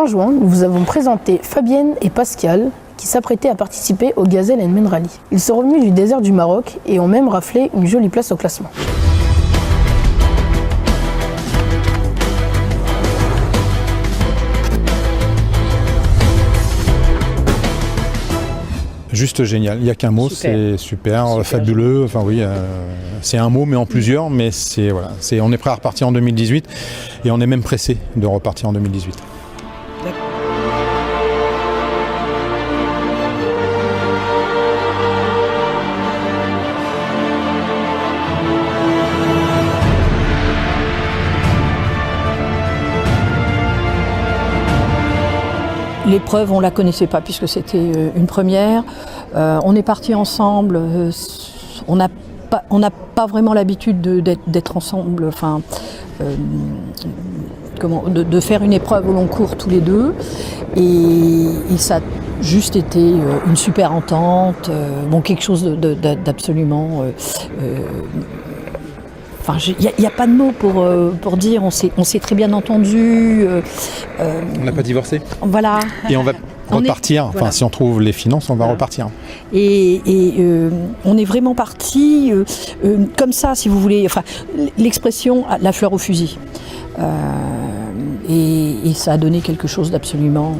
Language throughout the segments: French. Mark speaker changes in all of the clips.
Speaker 1: Fin juin, nous vous avons présenté Fabienne et Pascal qui s'apprêtaient à participer au Gazelle Men Rally. Ils sont revenus du désert du Maroc et ont même raflé une jolie place au classement.
Speaker 2: Juste génial, il n'y a qu'un mot, c'est super, fabuleux, enfin oui, c'est un mot mais en plusieurs, mais on est prêt à repartir en 2018 et on est même pressé de repartir en 2018.
Speaker 3: L'épreuve, on ne la connaissait pas puisque c'était une première. On est partis ensemble. On n'a pas vraiment l'habitude d'être ensemble, de faire une épreuve au long cours tous les deux. Et ça a juste été une super entente, quelque chose d'absolument... il n'y a pas de mots pour dire, on s'est très bien entendus.
Speaker 2: On n'a pas divorcé.
Speaker 3: Voilà.
Speaker 2: Et on va repartir, si on trouve les finances, on va repartir. Et
Speaker 3: on est vraiment partis comme ça, si vous voulez, l'expression « la fleur au fusil ». Et ça a donné quelque chose d'absolument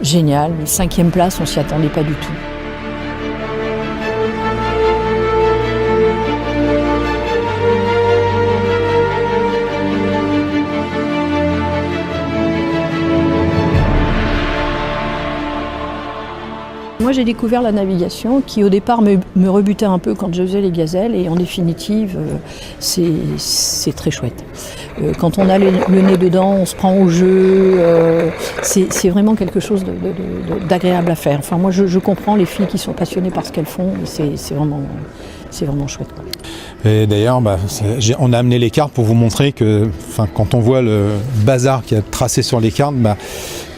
Speaker 3: génial. 5e place, on ne s'y attendait pas du tout. Moi, j'ai découvert la navigation qui, au départ, me rebutait un peu quand je faisais les gazelles. Et en définitive, c'est très chouette. Quand on a le nez dedans, on se prend au jeu. C'est vraiment quelque chose d'agréable à faire. Moi, je comprends les filles qui sont passionnées par ce qu'elles font. C'est vraiment chouette, quoi.
Speaker 2: Et d'ailleurs, on a amené les cartes pour vous montrer que quand on voit le bazar qui a tracé sur les cartes,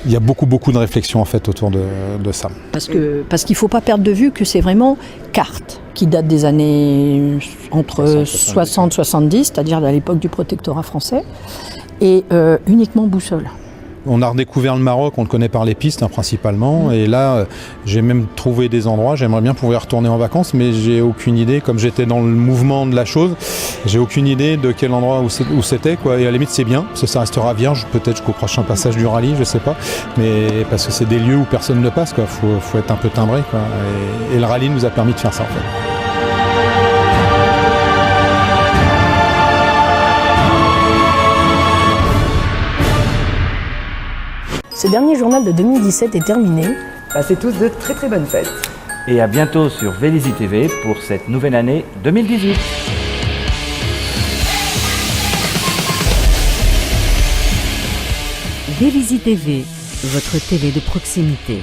Speaker 2: il y a beaucoup de réflexions en fait autour de ça. Parce
Speaker 3: qu'il ne faut pas perdre de vue que c'est vraiment cartes qui datent des années entre 60 et 70, c'est-à-dire à l'époque du protectorat français, et uniquement boussole.
Speaker 2: On a redécouvert le Maroc, on le connaît par les pistes principalement, et là j'ai même trouvé des endroits, j'aimerais bien pouvoir y retourner en vacances, mais j'ai aucune idée, comme j'étais dans le mouvement de la chose, j'ai aucune idée de quel endroit où c'était, quoi. Et à la limite c'est bien, parce que ça restera vierge, peut-être jusqu'au prochain passage du rallye, je sais pas, mais parce que c'est des lieux où personne ne passe, quoi. Faut être un peu timbré, quoi. Et le rallye nous a permis de faire ça en fait.
Speaker 1: Ce dernier journal de 2017 est terminé.
Speaker 4: Passez tous de très bonnes fêtes.
Speaker 5: Et à bientôt sur Vélizy TV pour cette nouvelle année 2018.
Speaker 6: Vélizy TV, votre télé de proximité.